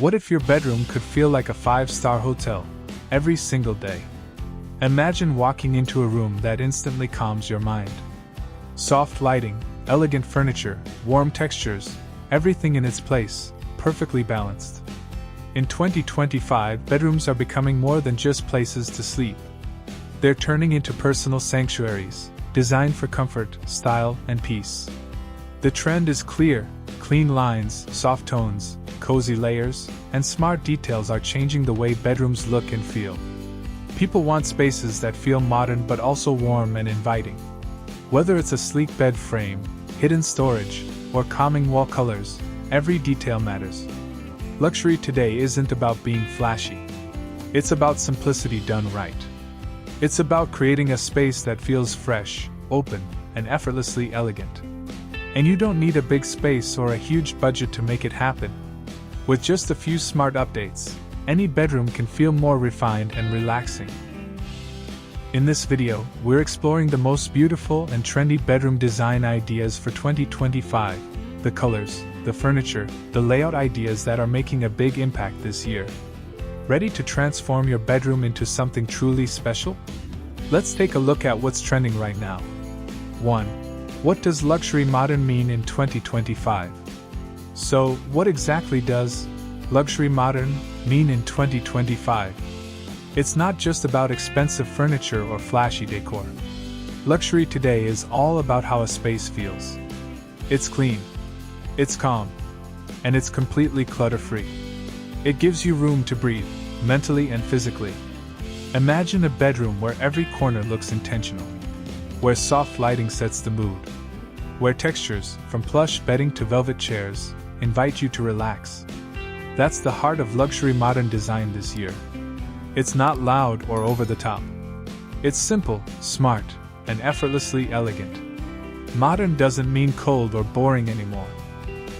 What if your bedroom could feel like a 5-star hotel every single day? Imagine walking into a room that instantly calms your mind. Soft lighting, elegant furniture, warm textures, everything in its place, perfectly balanced. In 2025, bedrooms are becoming more than just places to sleep. They're turning into personal sanctuaries, designed for comfort, style, and peace. The trend is clear: clean lines, soft tones, cozy layers, and smart details are changing the way bedrooms look and feel. People want spaces that feel modern but also warm and inviting. Whether it's a sleek bed frame, hidden storage, or calming wall colors, every detail matters. Luxury today isn't about being flashy. It's about simplicity done right. It's about creating a space that feels fresh, open, and effortlessly elegant. And you don't need a big space or a huge budget to make it happen. With just a few smart updates, any bedroom can feel more refined and relaxing. In this video, we're exploring the most beautiful and trendy bedroom design ideas for 2025, the colors, the furniture, the layout ideas that are making a big impact this year. Ready to transform your bedroom into something truly special? Let's take a look at what's trending right now. 1. What does luxury modern mean in 2025? So, what exactly does luxury modern mean in 2025? It's not just about expensive furniture or flashy decor. Luxury today is all about how a space feels. It's clean, it's calm, and it's completely clutter-free. It gives you room to breathe, mentally and physically. Imagine a bedroom where every corner looks intentional, where soft lighting sets the mood, where textures, from plush bedding to velvet chairs, invite you to relax. That's the heart of luxury modern design this year. It's not loud or over the top. It's simple, smart, and effortlessly elegant. Modern doesn't mean cold or boring anymore.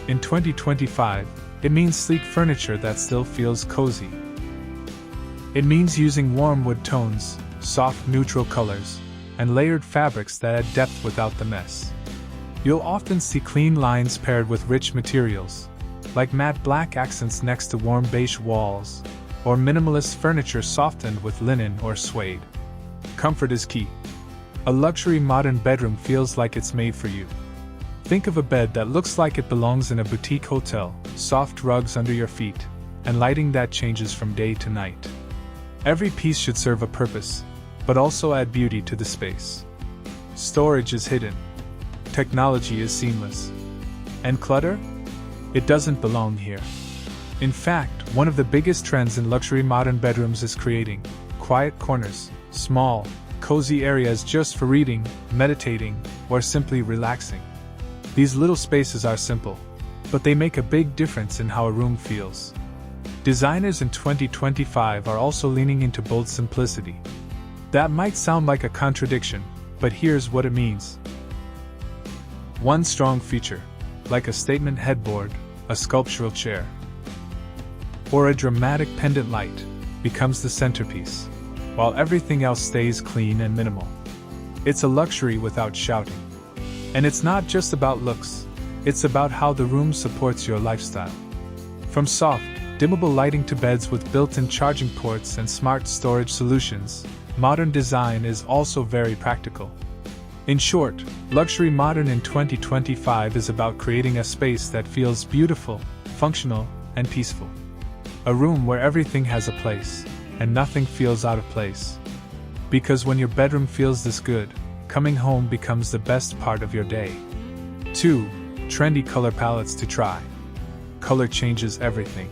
In 2025, it means sleek furniture that still feels cozy. It means using warm wood tones, soft neutral colors, and layered fabrics that add depth without the mess. You'll often see clean lines paired with rich materials, like matte black accents next to warm beige walls, or minimalist furniture softened with linen or suede. Comfort is key. A luxury modern bedroom feels like it's made for you. Think of a bed that looks like it belongs in a boutique hotel, soft rugs under your feet, and lighting that changes from day to night. Every piece should serve a purpose, but also add beauty to the space. Storage is hidden. Technology is seamless. And clutter? It doesn't belong here. In fact, one of the biggest trends in luxury modern bedrooms is creating quiet corners, small, cozy areas just for reading, meditating, or simply relaxing. These little spaces are simple, but they make a big difference in how a room feels. Designers in 2025 are also leaning into bold simplicity. That might sound like a contradiction, but here's what it means. One strong feature, like a statement headboard, a sculptural chair, or a dramatic pendant light, becomes the centerpiece, while everything else stays clean and minimal. It's a luxury without shouting. And it's not just about looks, it's about how the room supports your lifestyle. From soft, dimmable lighting to beds with built-in charging ports and smart storage solutions, modern design is also very practical. In short, luxury modern in 2025 is about creating a space that feels beautiful, functional, and peaceful. A room where everything has a place, and nothing feels out of place. Because when your bedroom feels this good, coming home becomes the best part of your day. 2. Trendy color palettes to try. Color changes everything.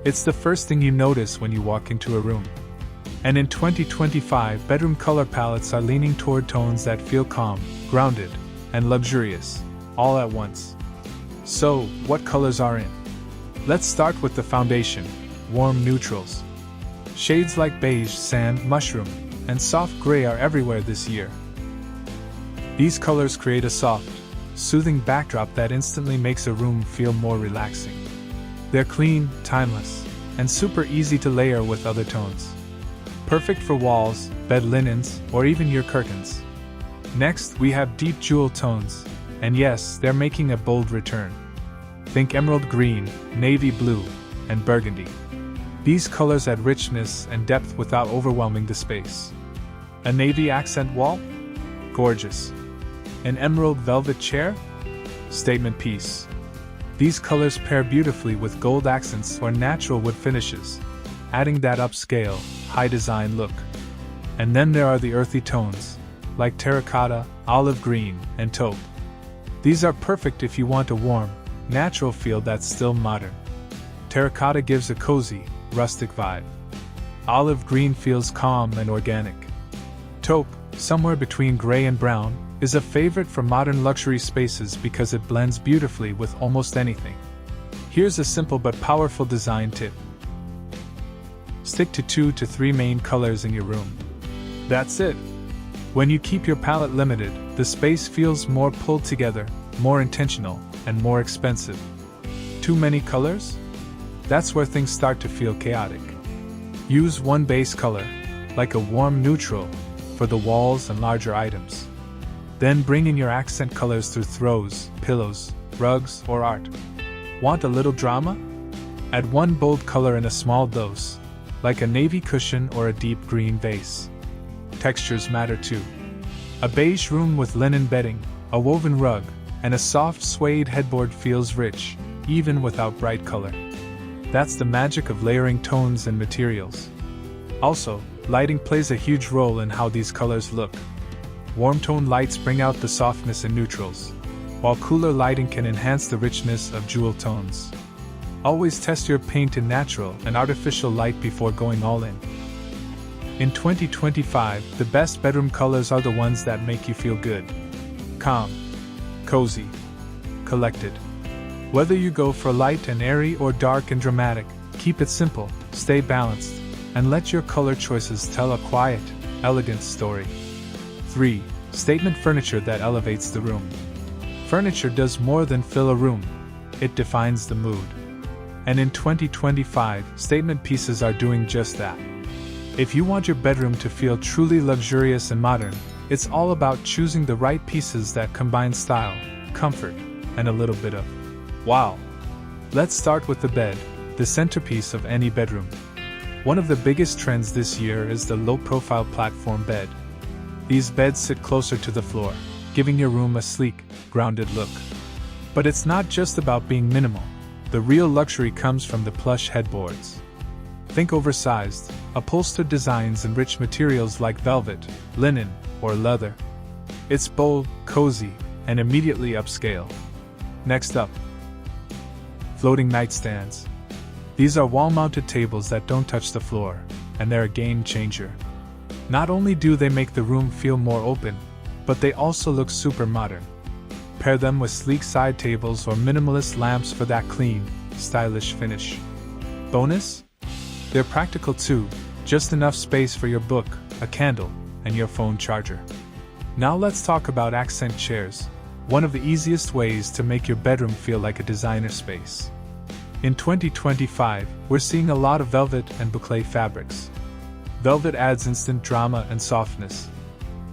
It's the first thing you notice when you walk into a room. And in 2025, bedroom color palettes are leaning toward tones that feel calm, grounded, and luxurious, all at once. So, what colors are in? Let's start with the foundation, warm neutrals. Shades like beige, sand, mushroom, and soft gray are everywhere this year. These colors create a soft, soothing backdrop that instantly makes a room feel more relaxing. They're clean, timeless, and super easy to layer with other tones. Perfect for walls, bed linens, or even your curtains. Next, we have deep jewel tones, and yes, they're making a bold return. Think emerald green, navy blue, and burgundy. These colors add richness and depth without overwhelming the space. A navy accent wall? Gorgeous. An emerald velvet chair? Statement piece. These colors pair beautifully with gold accents or natural wood finishes, adding that upscale, high design look. And then there are the earthy tones, like terracotta, olive green, and taupe. These are perfect if you want a warm, natural feel that's still modern. Terracotta gives a cozy, rustic vibe. Olive green feels calm and organic. Taupe, somewhere between gray and brown, is a favorite for modern luxury spaces because it blends beautifully with almost anything. Here's a simple but powerful design tip. Stick to 2 to 3 main colors in your room. That's it. When you keep your palette limited, the space feels more pulled together, more intentional, and more expensive. Too many colors? That's where things start to feel chaotic. Use one base color, like a warm neutral, for the walls and larger items. Then bring in your accent colors through throws, pillows, rugs, or art. Want a little drama? Add one bold color in a small dose, like a navy cushion or a deep green vase. Textures matter too. A beige room with linen bedding, a woven rug, and a soft suede headboard feels rich, even without bright color. That's the magic of layering tones and materials. Also, lighting plays a huge role in how these colors look. Warm tone lights bring out the softness in neutrals, while cooler lighting can enhance the richness of jewel tones. Always test your paint in natural and artificial light before going all in. In 2025, the best bedroom colors are the ones that make you feel good. Calm, cozy, collected. Whether you go for light and airy or dark and dramatic, keep it simple, stay balanced, and let your color choices tell a quiet, elegant story. 3. Statement furniture that elevates the room. Furniture does more than fill a room, it defines the mood. And in 2025, statement pieces are doing just that. If you want your bedroom to feel truly luxurious and modern, it's all about choosing the right pieces that combine style, comfort, and a little bit of wow. Let's start with the bed, the centerpiece of any bedroom. One of the biggest trends this year is the low-profile platform bed. These beds sit closer to the floor, giving your room a sleek, grounded look. But it's not just about being minimal. The real luxury comes from the plush headboards. Think oversized, upholstered designs and rich materials like velvet, linen, or leather. It's bold, cozy, and immediately upscale. Next up, floating nightstands. These are wall-mounted tables that don't touch the floor, and they're a game changer. Not only do they make the room feel more open, but they also look super modern. Pair them with sleek side tables or minimalist lamps for that clean, stylish finish. Bonus? They're practical too, just enough space for your book, a candle, and your phone charger. Now let's talk about accent chairs, one of the easiest ways to make your bedroom feel like a designer space. In 2025, we're seeing a lot of velvet and boucle fabrics. Velvet adds instant drama and softness.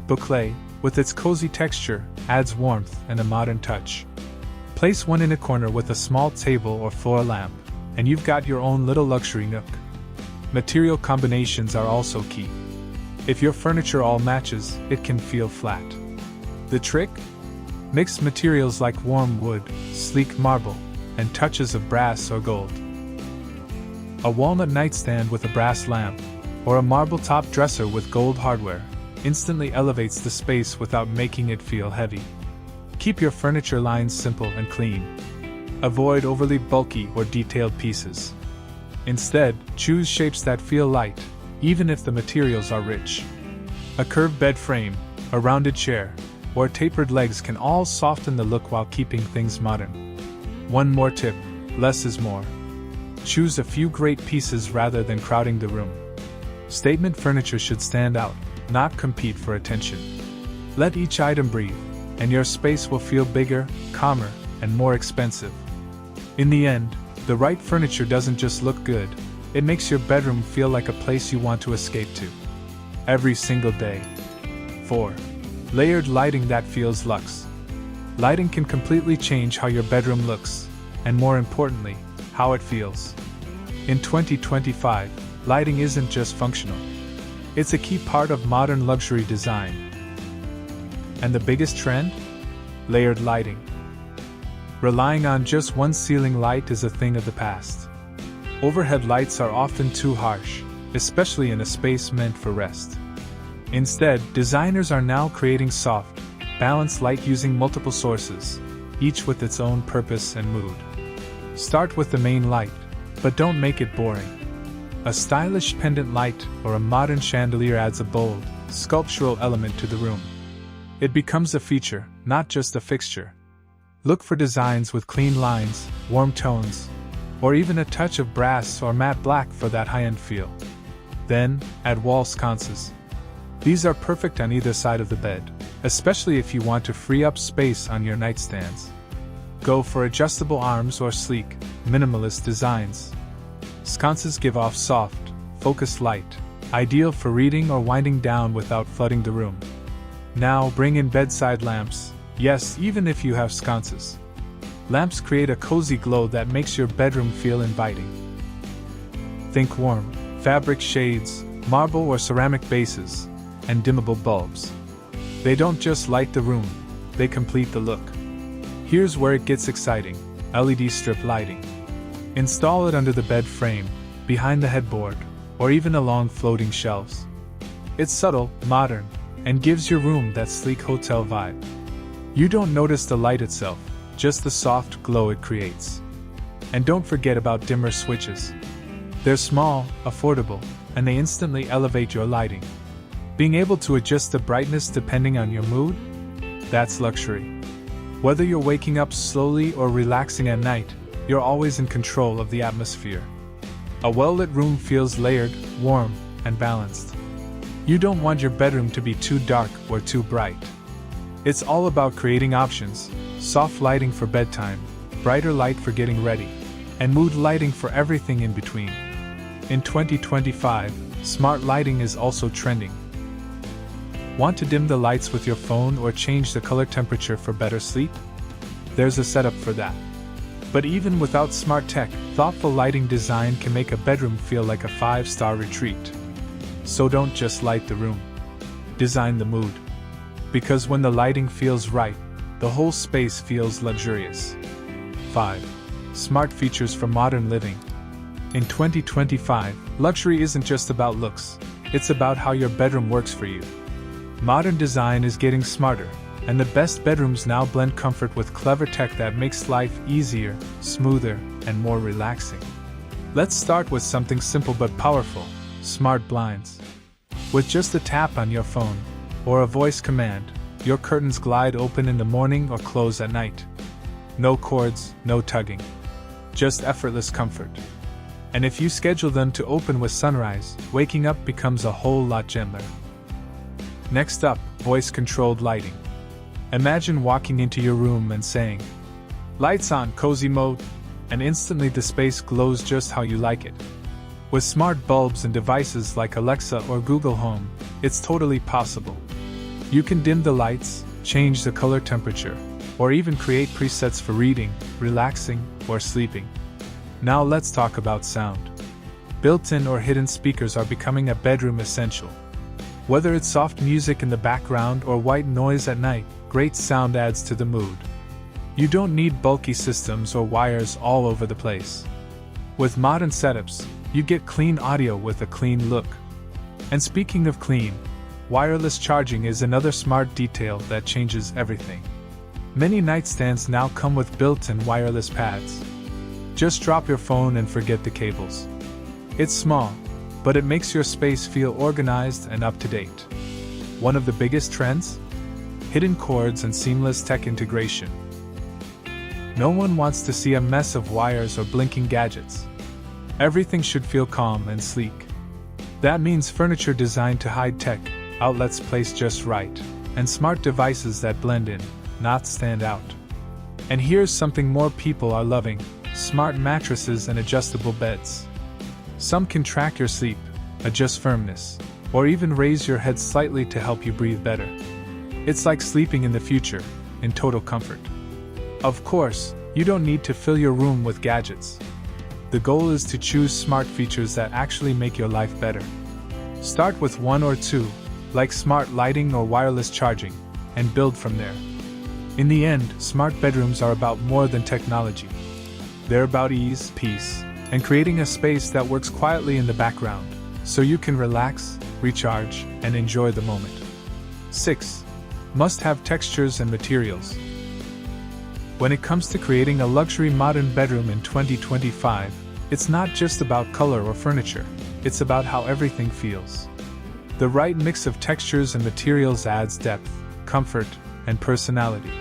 Boucle, with its cozy texture, adds warmth and a modern touch. Place one in a corner with a small table or floor lamp, and you've got your own little luxury nook. Material combinations are also key. If your furniture all matches, it can feel flat. The trick? Mix materials like warm wood, sleek marble, and touches of brass or gold. A walnut nightstand with a brass lamp, or a marble-top dresser with gold hardware, instantly elevates the space without making it feel heavy. Keep your furniture lines simple and clean. Avoid overly bulky or detailed pieces. Instead, choose shapes that feel light, even if the materials are rich. A curved bed frame, a rounded chair, or tapered legs can all soften the look while keeping things modern. One more tip, less is more. Choose a few great pieces rather than crowding the room. Statement furniture should stand out, not compete for attention. Let each item breathe, and your space will feel bigger, calmer, and more expensive. In the end, the right furniture doesn't just look good, it makes your bedroom feel like a place you want to escape to. Every single day. 4. Layered lighting that feels luxe. Lighting can completely change how your bedroom looks, and more importantly, how it feels. In 2025, lighting isn't just functional. It's a key part of modern luxury design. And the biggest trend? Layered lighting. Relying on just one ceiling light is a thing of the past. Overhead lights are often too harsh, especially in a space meant for rest. Instead, designers are now creating soft, balanced light using multiple sources, each with its own purpose and mood. Start with the main light, but don't make it boring. A stylish pendant light or a modern chandelier adds a bold, sculptural element to the room. It becomes a feature, not just a fixture. Look for designs with clean lines, warm tones, or even a touch of brass or matte black for that high-end feel. Then, add wall sconces. These are perfect on either side of the bed, especially if you want to free up space on your nightstands. Go for adjustable arms or sleek, minimalist designs. Sconces give off soft, focused light, ideal for reading or winding down without flooding the room. Now bring in bedside lamps, yes, even if you have sconces. Lamps create a cozy glow that makes your bedroom feel inviting. Think warm, fabric shades, marble or ceramic bases, and dimmable bulbs. They don't just light the room, they complete the look. Here's where it gets exciting: LED strip lighting. Install it under the bed frame, behind the headboard, or even along floating shelves. It's subtle, modern, and gives your room that sleek hotel vibe. You don't notice the light itself, just the soft glow it creates. And don't forget about dimmer switches. They're small, affordable, and they instantly elevate your lighting. Being able to adjust the brightness depending on your mood? That's luxury. Whether you're waking up slowly or relaxing at night, you're always in control of the atmosphere. A well-lit room feels layered, warm, and balanced. You don't want your bedroom to be too dark or too bright. It's all about creating options: soft lighting for bedtime, brighter light for getting ready, and mood lighting for everything in between. In 2025, smart lighting is also trending. Want to dim the lights with your phone or change the color temperature for better sleep? There's a setup for that. But even without smart tech, thoughtful lighting design can make a bedroom feel like a 5-star retreat. So don't just light the room. Design the mood. Because when the lighting feels right, the whole space feels luxurious. 5. Smart features for modern living. In 2025, luxury isn't just about looks, it's about how your bedroom works for you. Modern design is getting smarter, and the best bedrooms now blend comfort with clever tech that makes life easier, smoother, and more relaxing. Let's start with something simple but powerful: smart blinds. With just a tap on your phone, or a voice command, your curtains glide open in the morning or close at night. No cords, no tugging. Just effortless comfort. And if you schedule them to open with sunrise, waking up becomes a whole lot gentler. Next up, voice-controlled lighting. Imagine walking into your room and saying, "Lights on, cozy mode," and instantly the space glows just how you like it. With smart bulbs and devices like Alexa or Google Home, it's totally possible. You can dim the lights, change the color temperature, or even create presets for reading, relaxing, or sleeping. Now let's talk about sound. Built-in or hidden speakers are becoming a bedroom essential. Whether it's soft music in the background or white noise at night, great sound adds to the mood. You don't need bulky systems or wires all over the place. With modern setups, you get clean audio with a clean look. And speaking of clean, wireless charging is another smart detail that changes everything. Many nightstands now come with built-in wireless pads. Just drop your phone and forget the cables. It's small, but it makes your space feel organized and up to date. One of the biggest trends? Hidden cords and seamless tech integration. No one wants to see a mess of wires or blinking gadgets. Everything should feel calm and sleek. That means furniture designed to hide tech, outlets placed just right, and smart devices that blend in, not stand out. And here's something more people are loving: smart mattresses and adjustable beds. Some can track your sleep, adjust firmness, or even raise your head slightly to help you breathe better. It's like sleeping in the future, in total comfort. Of course, you don't need to fill your room with gadgets. The goal is to choose smart features that actually make your life better. Start with one or two, like smart lighting or wireless charging, and build from there. In the end, smart bedrooms are about more than technology. They're about ease, peace, and creating a space that works quietly in the background, so you can relax, recharge, and enjoy the moment. 6. Must-have textures and materials. When it comes to creating a luxury modern bedroom in 2025, it's not just about color or furniture, it's about how everything feels. The right mix of textures and materials adds depth, comfort, and personality.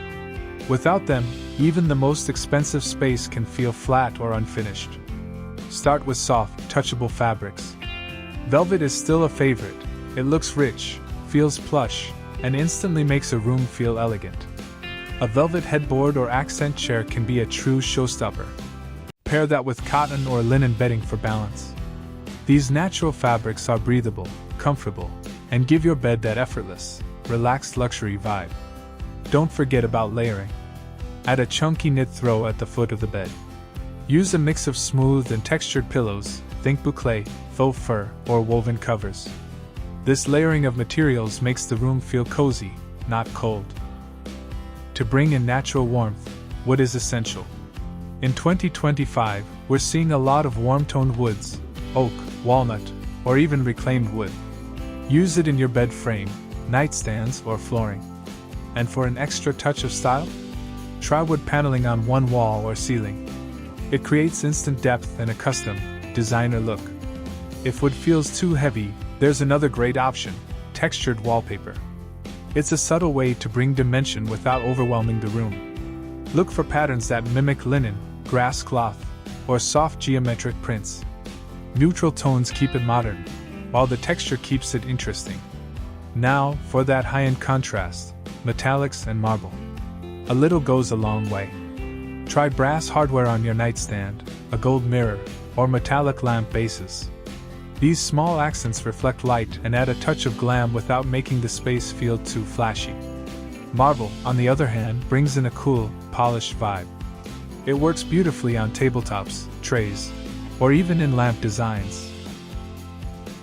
Without them, even the most expensive space can feel flat or unfinished. Start with soft, touchable fabrics. Velvet is still a favorite. It looks rich, feels plush, and instantly makes a room feel elegant. A velvet headboard or accent chair can be a true showstopper. Pair that with cotton or linen bedding for balance. These natural fabrics are breathable, comfortable, and give your bed that effortless, relaxed luxury vibe. Don't forget about layering. Add a chunky knit throw at the foot of the bed. Use a mix of smooth and textured pillows, think boucle, faux fur, or woven covers. This layering of materials makes the room feel cozy, not cold. To bring in natural warmth, wood is essential. In 2025, we're seeing a lot of warm-toned woods, oak, walnut, or even reclaimed wood. Use it in your bed frame, nightstands, or flooring. And for an extra touch of style, try wood paneling on one wall or ceiling. It creates instant depth and a custom, designer look. If wood feels too heavy, there's another great option: textured wallpaper. It's a subtle way to bring dimension without overwhelming the room. Look for patterns that mimic linen, grass cloth, or soft geometric prints. Neutral tones keep it modern, while the texture keeps it interesting. Now, for that high-end contrast, metallics and marble. A little goes a long way. Try brass hardware on your nightstand, a gold mirror, or metallic lamp bases. These small accents reflect light and add a touch of glam without making the space feel too flashy. Marble, on the other hand, brings in a cool, polished vibe. It works beautifully on tabletops, trays, or even in lamp designs.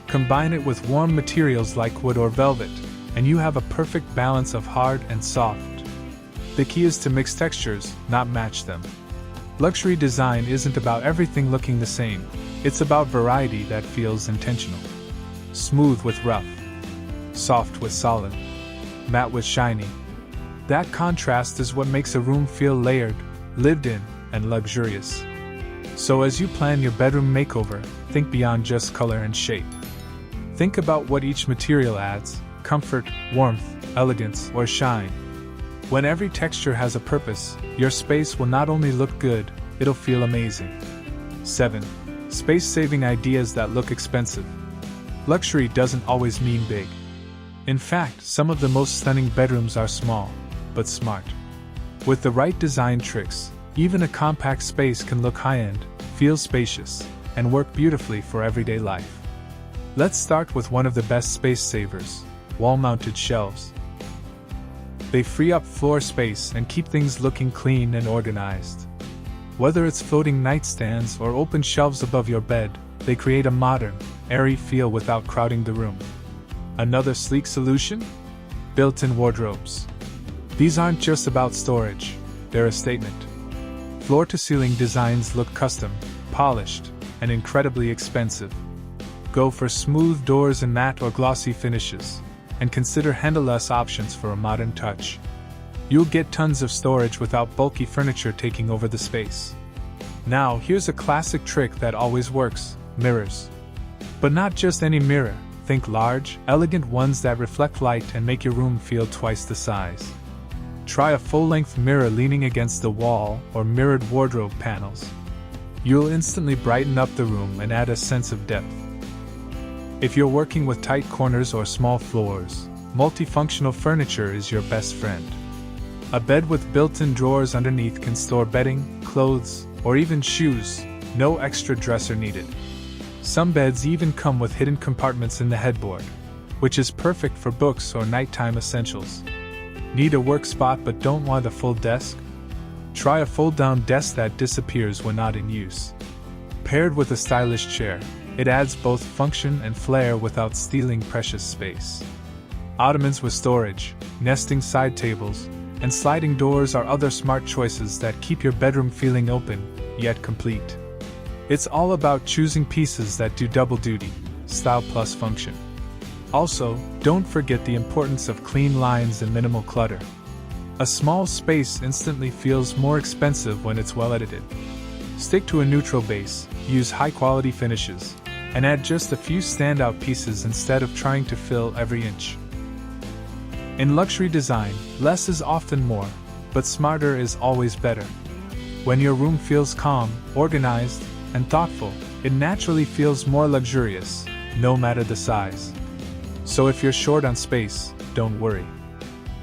Combine it with warm materials like wood or velvet, and you have a perfect balance of hard and soft. The key is to mix textures, not match them. Luxury design isn't about everything looking the same, it's about variety that feels intentional. Smooth with rough, soft with solid, matte with shiny. That contrast is what makes a room feel layered, lived in, and luxurious. So as you plan your bedroom makeover, think beyond just color and shape. Think about what each material adds: comfort, warmth, elegance, or shine. When every texture has a purpose, your space will not only look good, it'll feel amazing. 7. Space-saving ideas that look expensive. Luxury doesn't always mean big. In fact, some of the most stunning bedrooms are small, but smart. With the right design tricks, even a compact space can look high-end, feel spacious, and work beautifully for everyday life. Let's start with one of the best space savers: wall-mounted shelves. They free up floor space and keep things looking clean and organized. Whether it's floating nightstands or open shelves above your bed, they create a modern, airy feel without crowding the room. Another sleek solution? Built-in wardrobes. These aren't just about storage, they're a statement. Floor-to-ceiling designs look custom, polished, and incredibly expensive. Go for smooth doors and matte or glossy finishes, and consider handleless options for a modern touch. You'll get tons of storage without bulky furniture taking over the space. Now, here's a classic trick that always works: mirrors. But not just any mirror. Think large, elegant ones that reflect light and make your room feel twice the size. Try a full-length mirror leaning against the wall or mirrored wardrobe panels. You'll instantly brighten up the room and add a sense of depth. If you're working with tight corners or small floors, multifunctional furniture is your best friend. A bed with built-in drawers underneath can store bedding, clothes, or even shoes, no extra dresser needed. Some beds even come with hidden compartments in the headboard, which is perfect for books or nighttime essentials. Need a work spot but don't want a full desk? Try a fold-down desk that disappears when not in use. Paired with a stylish chair, it adds both function and flair without stealing precious space. Ottomans with storage, nesting side tables, and sliding doors are other smart choices that keep your bedroom feeling open, yet complete. It's all about choosing pieces that do double duty, style plus function. Also, don't forget the importance of clean lines and minimal clutter. A small space instantly feels more expensive when it's well edited. Stick to a neutral base, use high-quality finishes, and add just a few standout pieces instead of trying to fill every inch. In luxury design, less is often more, but smarter is always better. When your room feels calm, organized, and thoughtful, it naturally feels more luxurious, no matter the size. So if you're short on space, don't worry.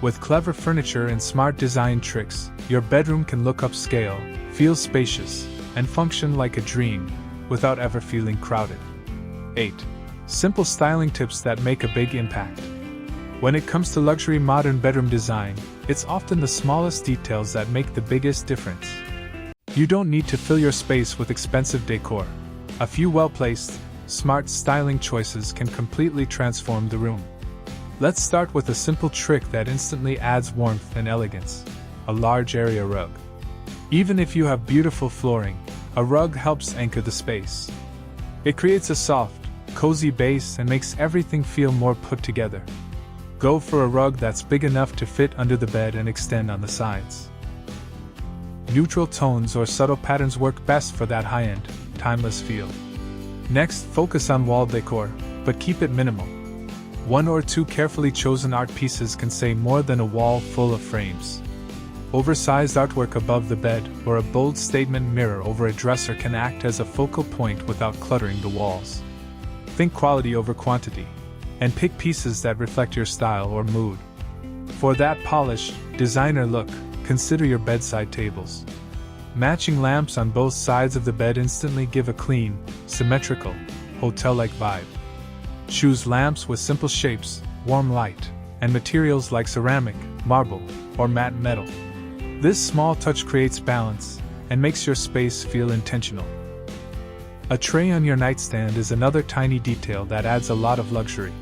With clever furniture and smart design tricks, your bedroom can look upscale, feel spacious, and function like a dream, without ever feeling crowded. 8. Simple styling tips that make a big impact. When it comes to luxury modern bedroom design, it's often the smallest details that make the biggest difference. You don't need to fill your space with expensive decor. A few well-placed, smart styling choices can completely transform the room. Let's start with a simple trick that instantly adds warmth and elegance: a large area rug. Even if you have beautiful flooring, a rug helps anchor the space. It creates a soft, cozy base and makes everything feel more put together. Go for a rug that's big enough to fit under the bed and extend on the sides. Neutral tones or subtle patterns work best for that high-end, timeless feel. Next, focus on wall decor, but keep it minimal. 1 or 2 carefully chosen art pieces can say more than a wall full of frames. Oversized artwork above the bed or a bold statement mirror over a dresser can act as a focal point without cluttering the walls. Think quality over quantity, and pick pieces that reflect your style or mood. For that polished, designer look, consider your bedside tables. Matching lamps on both sides of the bed instantly give a clean, symmetrical, hotel-like vibe. Choose lamps with simple shapes, warm light, and materials like ceramic, marble, or matte metal. This small touch creates balance and makes your space feel intentional. A tray on your nightstand is another tiny detail that adds a lot of luxury.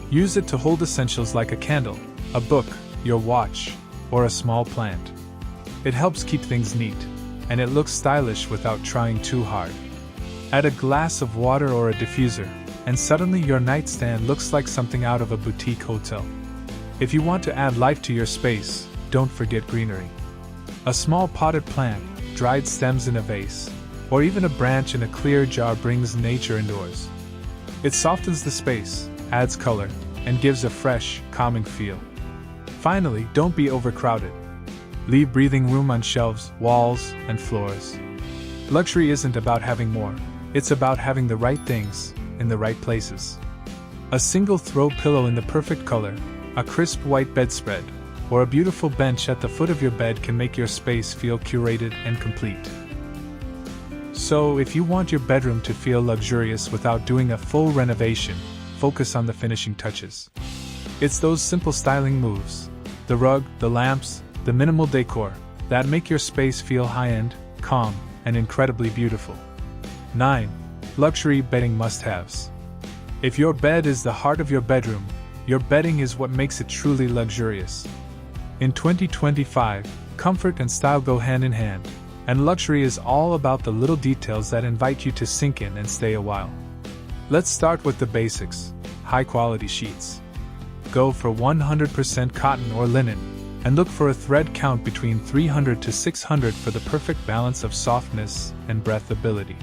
Use it to hold essentials like a candle, a book, your watch, or a small plant. It helps keep things neat, and it looks stylish without trying too hard. Add a glass of water or a diffuser, and suddenly your nightstand looks like something out of a boutique hotel. If you want to add life to your space, don't forget greenery. A small potted plant, dried stems in a vase, or even a branch in a clear jar brings nature indoors. It softens the space, adds color, and gives a fresh, calming feel. Finally, don't be overcrowded. Leave breathing room on shelves, walls, and floors. Luxury isn't about having more, it's about having the right things, in the right places. A single throw pillow in the perfect color, a crisp white bedspread, or a beautiful bench at the foot of your bed can make your space feel curated and complete. So, if you want your bedroom to feel luxurious without doing a full renovation, focus on the finishing touches. It's those simple styling moves, the rug, the lamps, the minimal decor, that make your space feel high-end, calm, and incredibly beautiful. 9. Luxury bedding must-haves. If your bed is the heart of your bedroom, your bedding is what makes it truly luxurious. In 2025, comfort and style go hand in hand, and luxury is all about the little details that invite you to sink in and stay a while. Let's start with the basics: high-quality sheets. Go for 100% cotton or linen, and look for a thread count between 300 to 600 for the perfect balance of softness and breathability.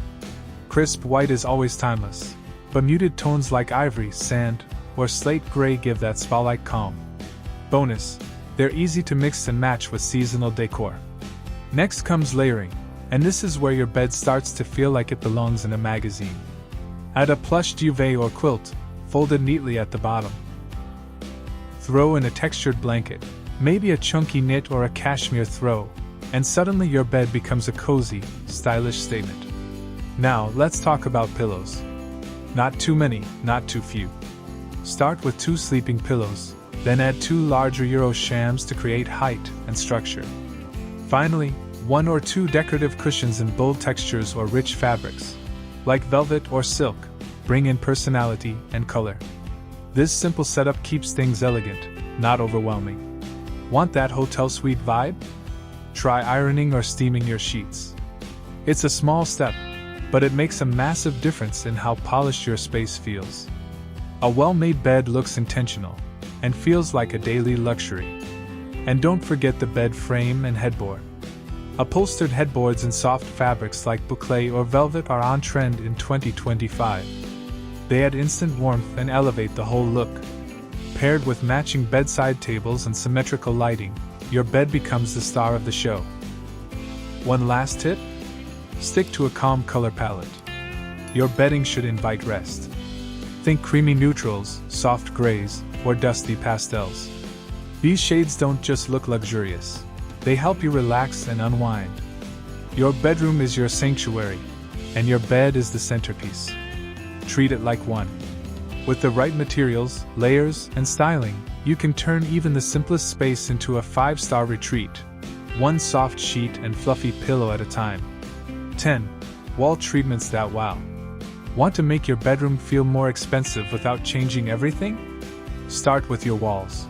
Crisp white is always timeless, but muted tones like ivory, sand, or slate gray give that spa-like calm. Bonus: they're easy to mix and match with seasonal decor. Next comes layering, and this is where your bed starts to feel like it belongs in a magazine. Add a plush duvet or quilt, folded neatly at the bottom. Throw in a textured blanket, maybe a chunky knit or a cashmere throw, and suddenly your bed becomes a cozy, stylish statement. Now, let's talk about pillows. Not too many, not too few. Start with 2 sleeping pillows, then add 2 larger Euro shams to create height and structure. Finally, 1 or 2 decorative cushions in bold textures or rich fabrics, like velvet or silk, bring in personality and color. This simple setup keeps things elegant, not overwhelming. Want that hotel suite vibe? Try ironing or steaming your sheets. It's a small step, but it makes a massive difference in how polished your space feels. A well-made bed looks intentional and feels like a daily luxury. And don't forget the bed frame and headboard. Upholstered headboards in soft fabrics like boucle or velvet are on trend in 2025. They add instant warmth and elevate the whole look. Paired with matching bedside tables and symmetrical lighting, your bed becomes the star of the show. One last tip? Stick to a calm color palette. Your bedding should invite rest. Think creamy neutrals, soft grays, or dusty pastels. These shades don't just look luxurious, they help you relax and unwind. Your bedroom is your sanctuary, and your bed is the centerpiece. Treat it like one. With the right materials, layers, and styling, you can turn even the simplest space into a 5-star retreat, one soft sheet and fluffy pillow at a time. 10. Wall treatments that wow. Want to make your bedroom feel more expensive without changing everything? Start with your walls.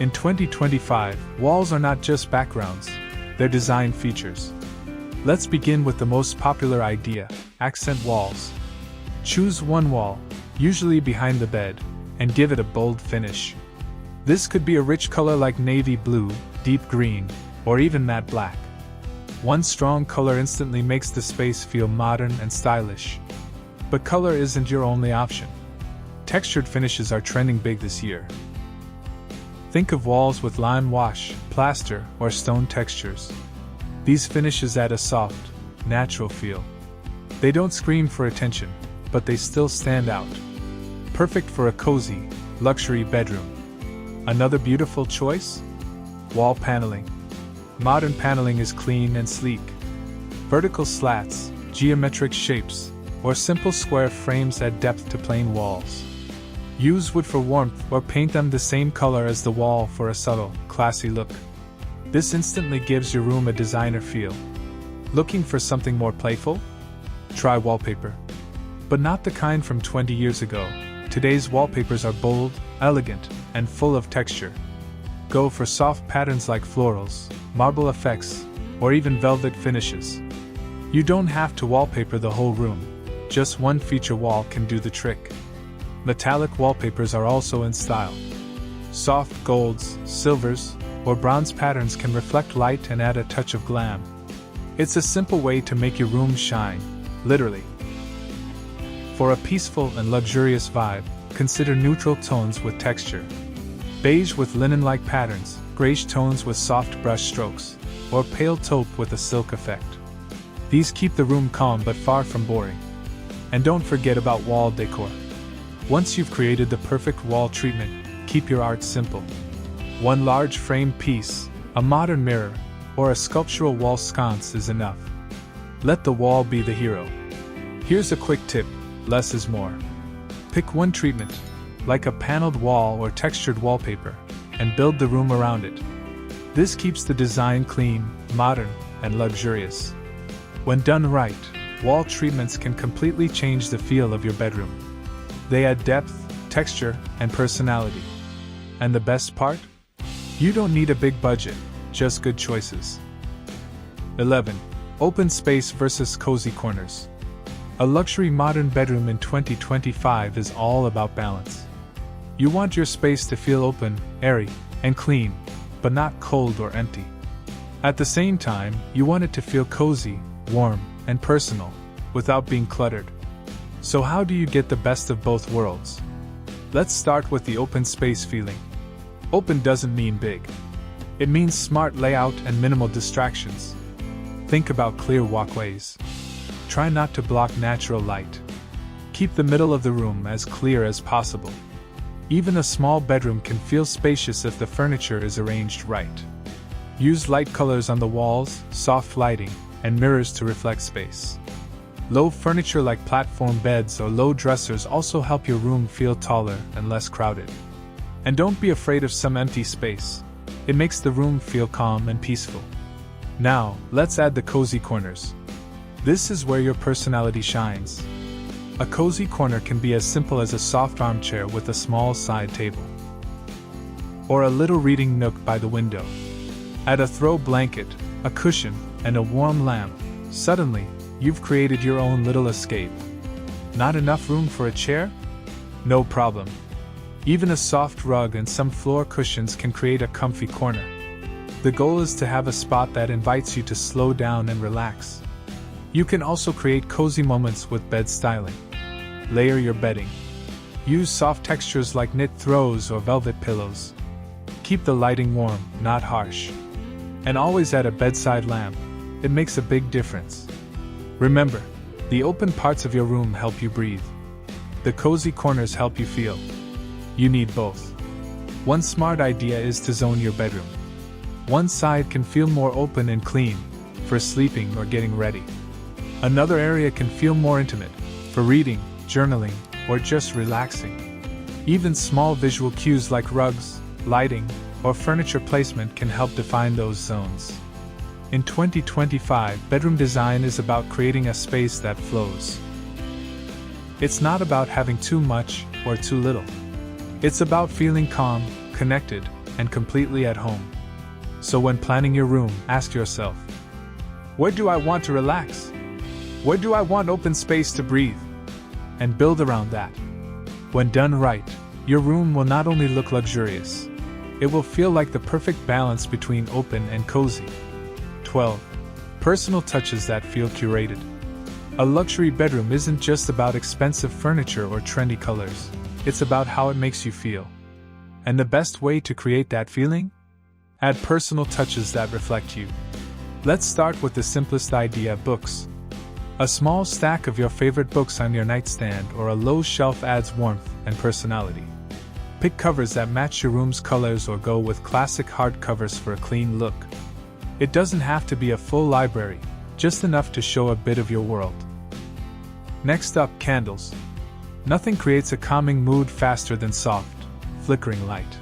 In 2025, walls are not just backgrounds, they're design features. Let's begin with the most popular idea, accent walls. Choose one wall, usually behind the bed, and give it a bold finish. This could be a rich color like navy blue, deep green, or even matte black. One strong color instantly makes the space feel modern and stylish. But color isn't your only option. Textured finishes are trending big this year. Think of walls with lime wash, plaster, or stone textures. These finishes add a soft, natural feel. They don't scream for attention, but they still stand out. Perfect for a cozy, luxury bedroom. Another beautiful choice? Wall paneling. Modern paneling is clean and sleek. Vertical slats, geometric shapes, or simple square frames add depth to plain walls. Use wood for warmth or paint them the same color as the wall for a subtle, classy look. This instantly gives your room a designer feel. Looking for something more playful? Try wallpaper. But not the kind from 20 years ago. Today's wallpapers are bold, elegant, and full of texture. Go for soft patterns like florals, marble effects, or even velvet finishes. You don't have to wallpaper the whole room. Just one feature wall can do the trick. Metallic wallpapers are also in style. Soft golds, silvers, or bronze patterns can reflect light and add a touch of glam. It's a simple way to make your room shine, literally. For a peaceful and luxurious vibe, consider neutral tones with texture. Beige with linen-like patterns, grayish tones with soft brush strokes, or pale taupe with a silk effect. These keep the room calm but far from boring. And don't forget about wall decor. Once you've created the perfect wall treatment, keep your art simple. One large framed piece, a modern mirror, or a sculptural wall sconce is enough. Let the wall be the hero. Here's a quick tip, less is more. Pick one treatment, like a paneled wall or textured wallpaper, and build the room around it. This keeps the design clean, modern, and luxurious. When done right, wall treatments can completely change the feel of your bedroom. They add depth, texture, and personality. And the best part? You don't need a big budget, just good choices. 11. Open space versus cozy corners. A luxury modern bedroom in 2025 is all about balance. You want your space to feel open, airy, and clean, but not cold or empty. At the same time, you want it to feel cozy, warm, and personal, without being cluttered. So how do you get the best of both worlds? Let's start with the open space feeling. Open doesn't mean big. It means smart layout and minimal distractions. Think about clear walkways. Try not to block natural light. Keep the middle of the room as clear as possible. Even a small bedroom can feel spacious if the furniture is arranged right. Use light colors on the walls, soft lighting, and mirrors to reflect space. Low furniture like platform beds or low dressers also help your room feel taller and less crowded. And don't be afraid of some empty space. It makes the room feel calm and peaceful. Now, let's add the cozy corners. This is where your personality shines. A cozy corner can be as simple as a soft armchair with a small side table, or a little reading nook by the window. Add a throw blanket, a cushion, and a warm lamp. Suddenly, you've created your own little escape. Not enough room for a chair? No problem. Even a soft rug and some floor cushions can create a comfy corner. The goal is to have a spot that invites you to slow down and relax. You can also create cozy moments with bed styling. Layer your bedding. Use soft textures like knit throws or velvet pillows. Keep the lighting warm, not harsh. And always add a bedside lamp. It makes a big difference. Remember, the open parts of your room help you breathe. The cozy corners help you feel. You need both. One smart idea is to zone your bedroom. One side can feel more open and clean, for sleeping or getting ready. Another area can feel more intimate, for reading, journaling, or just relaxing. Even small visual cues like rugs, lighting, or furniture placement can help define those zones. In 2025, bedroom design is about creating a space that flows. It's not about having too much or too little. It's about feeling calm, connected, and completely at home. So when planning your room, ask yourself, where do I want to relax? Where do I want open space to breathe? And build around that. When done right, your room will not only look luxurious, it will feel like the perfect balance between open and cozy. 12. Personal touches that feel curated. A luxury bedroom isn't just about expensive furniture or trendy colors. It's about how it makes you feel. And the best way to create that feeling? Add personal touches that reflect you. Let's start with the simplest idea: books. A small stack of your favorite books on your nightstand or a low shelf adds warmth and personality. Pick covers that match your room's colors or go with classic hardcovers for a clean look. It doesn't have to be a full library, just enough to show a bit of your world. Next up, candles. Nothing creates a calming mood faster than soft, flickering light.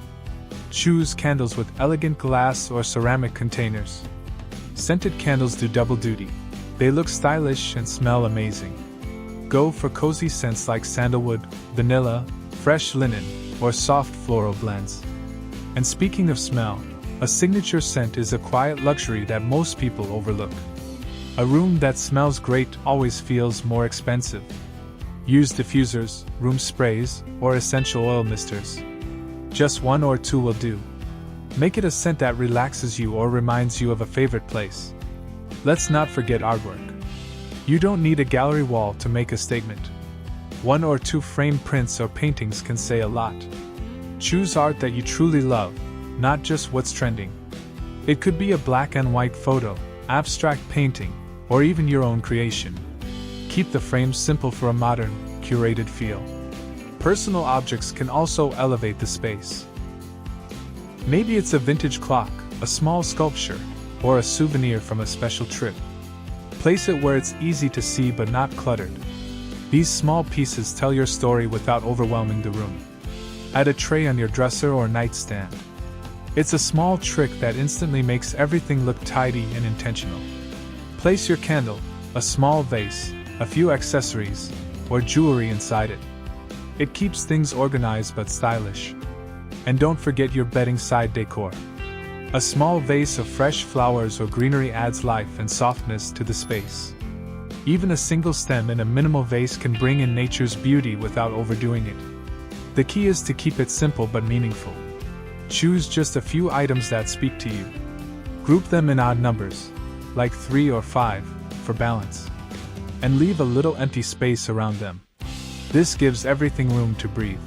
Choose candles with elegant glass or ceramic containers. Scented candles do double duty. They look stylish and smell amazing. Go for cozy scents like sandalwood, vanilla, fresh linen, or soft floral blends. And speaking of smell, a signature scent is a quiet luxury that most people overlook. A room that smells great always feels more expensive. Use diffusers, room sprays, or essential oil misters. Just one or two will do. Make it a scent that relaxes you or reminds you of a favorite place. Let's not forget artwork. You don't need a gallery wall to make a statement. One or two framed prints or paintings can say a lot. Choose art that you truly love, not just what's trending. It could be a black and white photo, abstract painting, or even your own creation. Keep the frames simple for a modern, curated feel. Personal objects can also elevate the space. Maybe it's a vintage clock, a small sculpture, or a souvenir from a special trip. Place it where it's easy to see but not cluttered. These small pieces tell your story without overwhelming the room. Add a tray on your dresser or nightstand. It's a small trick that instantly makes everything look tidy and intentional. Place your candle, a small vase, a few accessories, or jewelry inside it. It keeps things organized but stylish. And don't forget your bedding side decor. A small vase of fresh flowers or greenery adds life and softness to the space. Even a single stem in a minimal vase can bring in nature's beauty without overdoing it. The key is to keep it simple but meaningful. Choose just a few items that speak to you. Group them in odd numbers, like 3 or 5, for balance. And leave a little empty space around them. This gives everything room to breathe.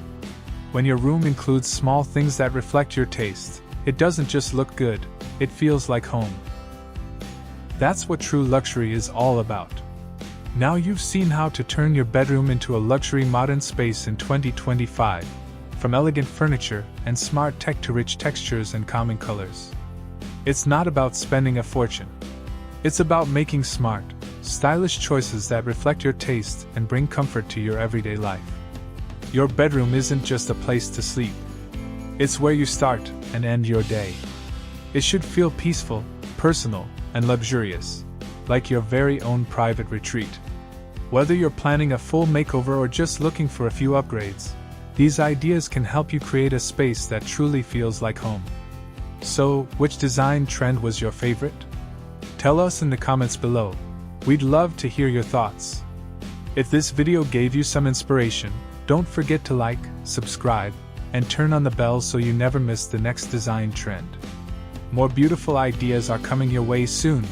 When your room includes small things that reflect your taste, it doesn't just look good, it feels like home. That's what true luxury is all about. Now you've seen how to turn your bedroom into a luxury modern space in 2025, from elegant furniture and smart tech to rich textures and calming colors. It's not about spending a fortune. It's about making smart, stylish choices that reflect your taste and bring comfort to your everyday life. Your bedroom isn't just a place to sleep. It's where you start and end your day. It should feel peaceful, personal, and luxurious, like your very own private retreat. Whether you're planning a full makeover or just looking for a few upgrades, these ideas can help you create a space that truly feels like home. So, which design trend was your favorite? Tell us in the comments below. We'd love to hear your thoughts. If this video gave you some inspiration, don't forget to like, subscribe, and turn on the bell so you never miss the next design trend. More beautiful ideas are coming your way soon.